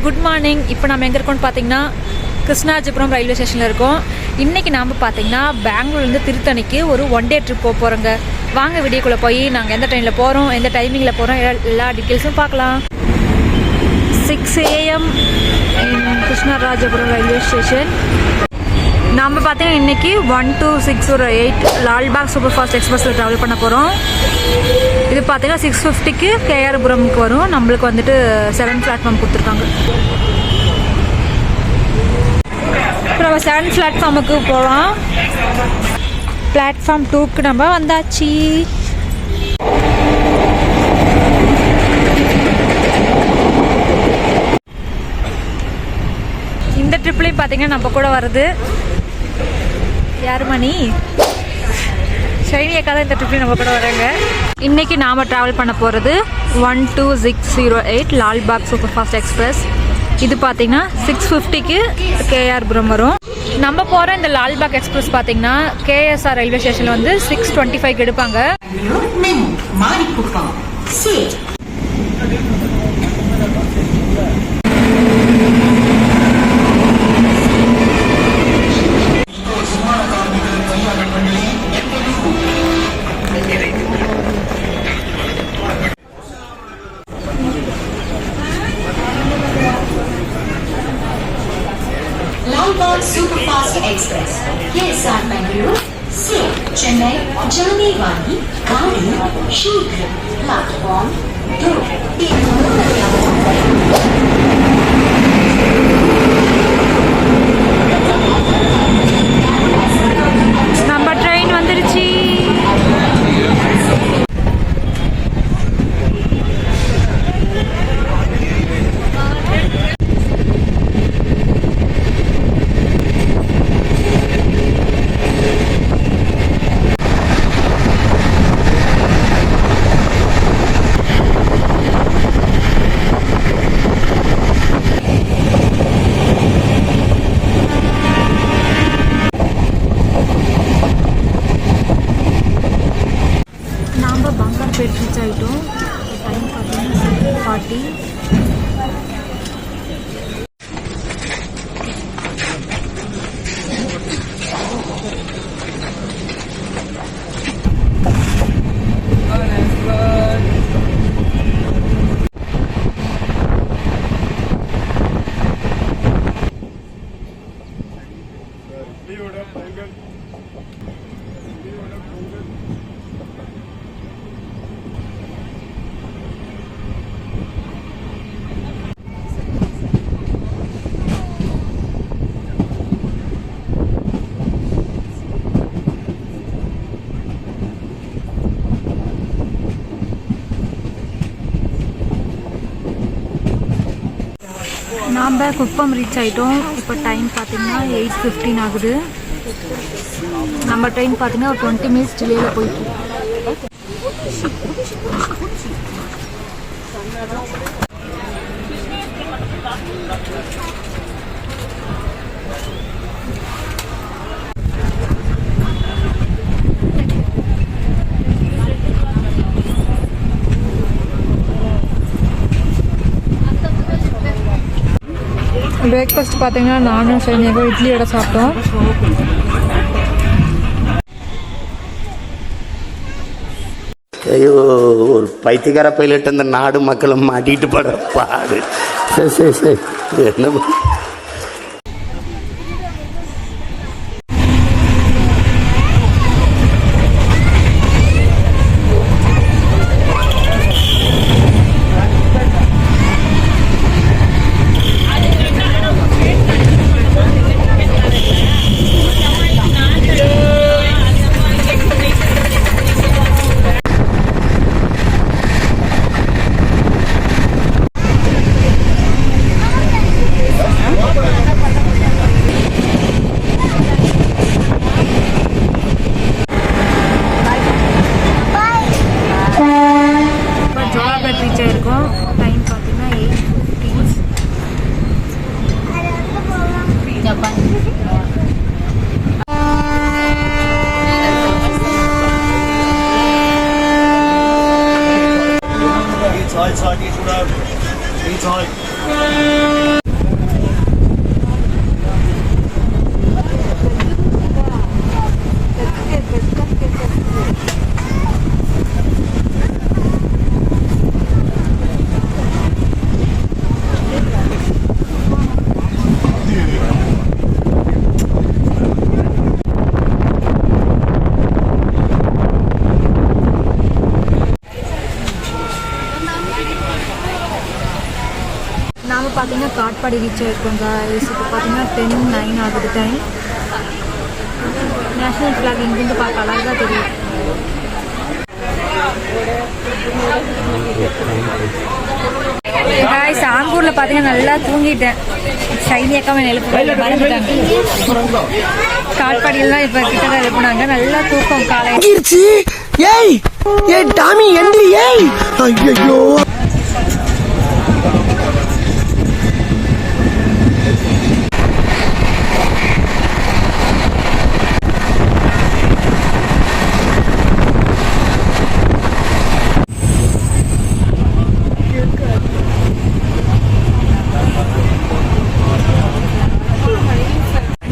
Good morning. இப்போ நம்ம எங்கே இருக்கோம்னு பார்த்தீங்கன்னா கிருஷ்ணாஜிபுரம் ரயில்வே ஸ்டேஷனில் இருக்கோம். இன்றைக்கி நாம் பார்த்தீங்கன்னா பெங்களூர்லேருந்து திருத்தணிக்கு ஒரு ஒன் டே ட்ரிப் போகிறோங்க. வாங்க வீடியோக்குள்ளே போய் நாங்கள் எந்த ட்ரெயினில் போகிறோம், எந்த டைமிங்கில் போகிறோம், எல்லா டீட்டெயில்ஸும் பார்க்கலாம். 6 AM கிருஷ்ணராஜபுரம் ரயில்வே ஸ்டேஷன். நாம் பார்த்தீங்கன்னா இன்றைக்கி 12608 லால்பாக் சூப்பர் ஃபாஸ்ட் எக்ஸ்பிரஸில் ட்ராவல் பண்ண போகிறோம். இது பார்த்தீங்கன்னா 650க்கு கேஆர்புரம்க்கு வரும். நம்மளுக்கு வந்துட்டு 7 பிளாட்ஃபார்ம் கொடுத்துருக்காங்க. இப்போ நம்ம 7 பிளாட்ஃபார்முக்கு போகலாம். பிளாட்ஃபார்ம் 2க்கு நம்ம வந்தாச்சு. இந்த ட்ரிப்லேயும் பார்த்தீங்கன்னா நம்ம கூட வருது யார் மணி ஷைனியக்கா தான். இந்த ட்ரிப்லேயும் நம்ம கூட வராங்க. இன்றைக்கி நாம் ட்ராவல் பண்ண போகிறது 12608 லால்பாக் சூப்பர் ஃபாஸ்ட் எக்ஸ்பிரஸ். இது பார்த்தீங்கன்னா 650க்கு கேஆர்புரம் வரும். நம்ம போகிற இந்த லால்பாக் எக்ஸ்பிரஸ் பார்த்தீங்கன்னா கேஎஸ்ஆர் ரயில்வே ஸ்டேஷனில் வந்து 625க்கு எடுப்பாங்க. Superfast Express, KSR Bangalore से चेन्नई जाने वाली गाड़ी शीघ्र प्लेटफॉर्म 2 நம்ம ட்ரெயின் வந்துருச்சு. ரீச் ஆகிட்டோம். டைம் பார்த்தீங்கன்னா 7:40. நாம் குப்பம் ரீச் ஆகிட்டோம். இப்போ டைம் பார்த்தீங்கன்னா 8:15 ஆகுது. நம்ம ட்ரெயின் பார்த்தீங்கன்னா ஒரு 20 மினிட்ஸ் டிலேயில் போயிட்டு. பிரேக்ஃபாஸ்ட் பார்த்தீங்கன்னா நானும் ஷைனியாவும் இட்லியோட சாப்பிட்டோம். ஐயோ, ஒரு பைத்தியக்கார பைலட் அந்த நாடு மக்களும் மாட்டிட்டு படுற பாடு. சரி சரி சரி என்ன ரீச் ஆகிருக்கோம். டைம் பார்த்தீங்கன்னா 8:15. Side, each one out. Each side. Katpadi reach ஆகிருக்கோம் கைஸ். இப்போ பார்த்தீங்கன்னா 10:09 ஆகுது டைம். நேஷ்னல் ஃப்ளாக் இங்கிருந்து பார்க்க அழகாக தெரியும். கைஸ் ஆம்பூரில் பார்த்தீங்கன்னா நல்லா தூங்கிட்டேன். சைனியக்காம எழுப்பு மறந்துட்டாங்க. காட்பாடியெல்லாம் இப்போ கிட்ட தான் எழுப்புனாங்க. நல்லா தூக்கம் காலையில். ஏய் ஏய் டாமி எந்திரி ஏய் ஐயோ.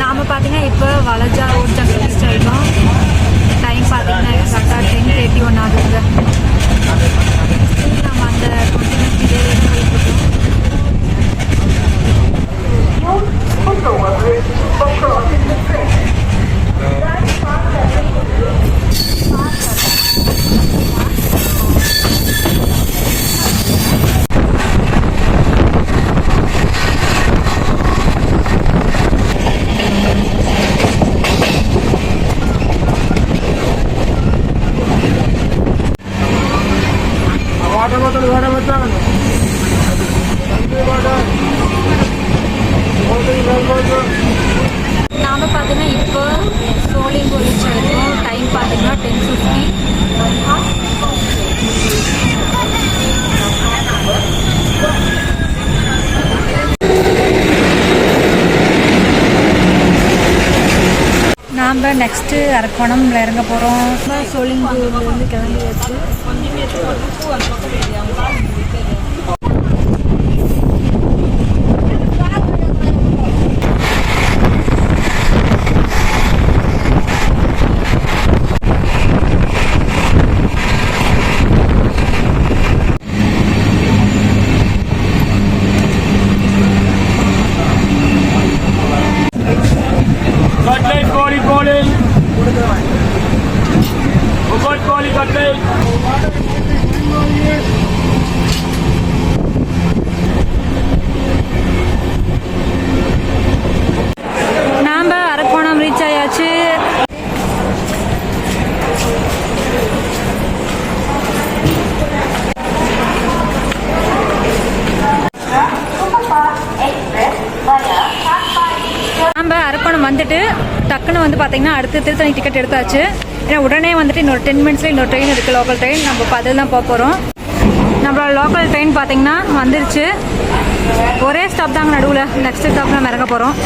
நாம பார்த்தீங்கன்னா இப்போ வளஜா ஊர்ஜாங்க ரீச் ஆகிட்டோம். டைம் பார்த்தீங்கன்னா கரெக்டாக 10:31 ஆகுதுங்க. நம்ம அந்த 20 minutes போயிட்டுருக்கோம். நாம் பார்த்தீங்கன்னா இப்போ சோழிங்கூர் ரீச் ஆகிருக்கோம். டைம் பார்த்தீங்கன்னா 10:50. நாம் நெக்ஸ்ட்டு அரக்கோணம்ல இறங்க போகிறோம். சோழிங்கூர்லேருந்து கிளம்பியாச்சு. Cutlet, calling. Robot calling cutlet. நாம் அரக்கோணம் ரீச் ஆயாச்சு. நம்ம அரக்கோணம் வந்துட்டு டக்குன்னு வந்து பார்த்தீங்கன்னா அடுத்து திருத்தணி டிக்கெட் எடுத்தாச்சு. ஏன்னா உடனே வந்துட்டு இன்னொரு 10 minutesல இன்னொரு ட்ரெயின் இருக்குது, லோக்கல் ட்ரெயின். நம்ம இப்போ அதில் தான் போக போகிறோம். நம்மளோட லோக்கல் ட்ரெயின் பார்த்தீங்கன்னா வந்துருச்சு. ஒரே ஸ்டாப் தாங்க நடுவில். நெக்ஸ்ட் ஸ்டாப் நம்ம இறங்க போகிறோம்.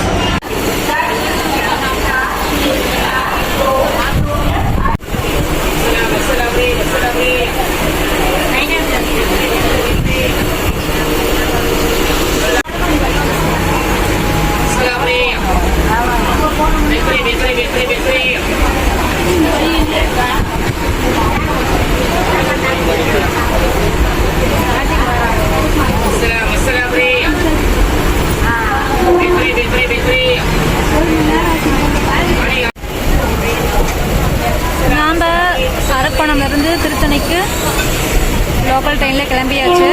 நாம் அரக்கோணம்லேருந்து திருத்தணிக்கு லோக்கல் ட்ரெயினில் கிளம்பியாச்சு.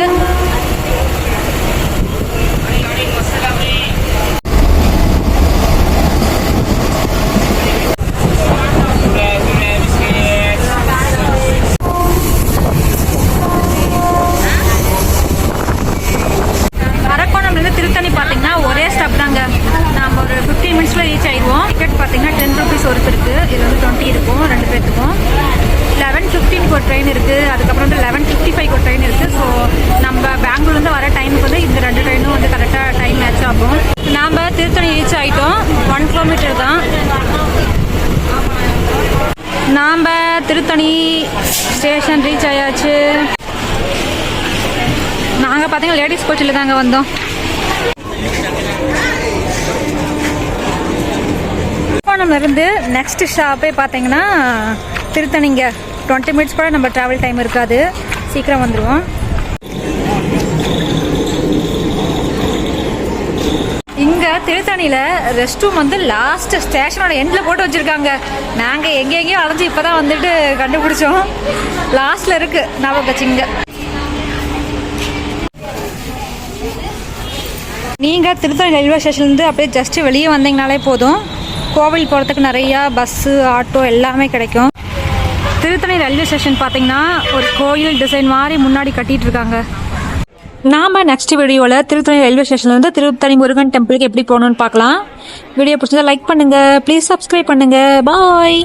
அரக்கோணம்லேருந்து திருத்தணி பார்த்தீங்கன்னா ஒரே ஸ்டாப் தாங்க. நம்ம ஒரு 15 minutesல ரீச் ஆயிடுவோம். டிக்கெட் பார்த்தீங்கன்னா 10 rupees ஒருத்தருக்கு. இதில் வந்து 20 இருக்கும் 2 பேர்த்துக்கும். 11:15 ஒரு ட்ரெயின் இருக்குது. அதுக்கப்புறம் வந்து 11:55 ஒரு ட்ரெயின் இருக்குது. ஸோ நம்ம பெங்களூர்லேருந்து வர டைமுக்கு வந்து இந்த 2 ட்ரெயினும் வந்து கரெக்டாக டைம் மேட்ச் ஆகும். நாம் திருத்தணி ரீச் ஆகிட்டோம். 1 kilometer தான். நாம் திருத்தணி ஸ்டேஷன் ரீச் ஆயாச்சு. நாங்கள் பார்த்தீங்கன்னா லேடிஸ் கோச்சில் தாங்க வந்தோம். இருந்து நெக்ஸ்ட் ஷாப்பே பார்த்தீங்கன்னா திருத்தணிங்க. 20 minutes கூட நம்ம ட்ராவல் டைம் இருக்காது. சீக்கிரம் வந்துடுவோம். இங்கே திருத்தணியில் ரெஸ்ட் ரூம் வந்து லாஸ்ட் ஸ்டேஷனோட எண்டில் போட்டு வச்சுருக்காங்க. நாங்கள் எங்கெங்கேயோ அலைஞ்சு இப்போ தான் வந்துட்டு கண்டுபிடிச்சோம். லாஸ்ட்டில் இருக்குது. ஞாபகம் வச்சுங்க. நீங்கள் திருத்தணி ரயில்வே ஸ்டேஷன்லேருந்து அப்படியே ஜஸ்ட்டு வெளியே வந்தீங்கனாலே போதும், கோவில் போகிறதுக்கு நிறையா பஸ்ஸு ஆட்டோ எல்லாமே கிடைக்கும். திருத்தணி ரயில்வே ஸ்டேஷன் பார்த்தீங்கன்னா ஒரு கோயில் டிசைன் மாதிரி முன்னாடி கட்டிகிட்டு இருக்காங்க. நாம் நெக்ஸ்ட் வீடியோவில் திருத்தணி ரயில்வே ஸ்டேஷன்லேருந்து திருத்தணி முருகன் டெம்பிளுக்கு எப்படி போகணுன்னு பார்க்கலாம். வீடியோ பிடிச்சதை லைக் பண்ணுங்கள், ப்ளீஸ் சப்ஸ்கிரைப் பண்ணுங்கள். பாய்.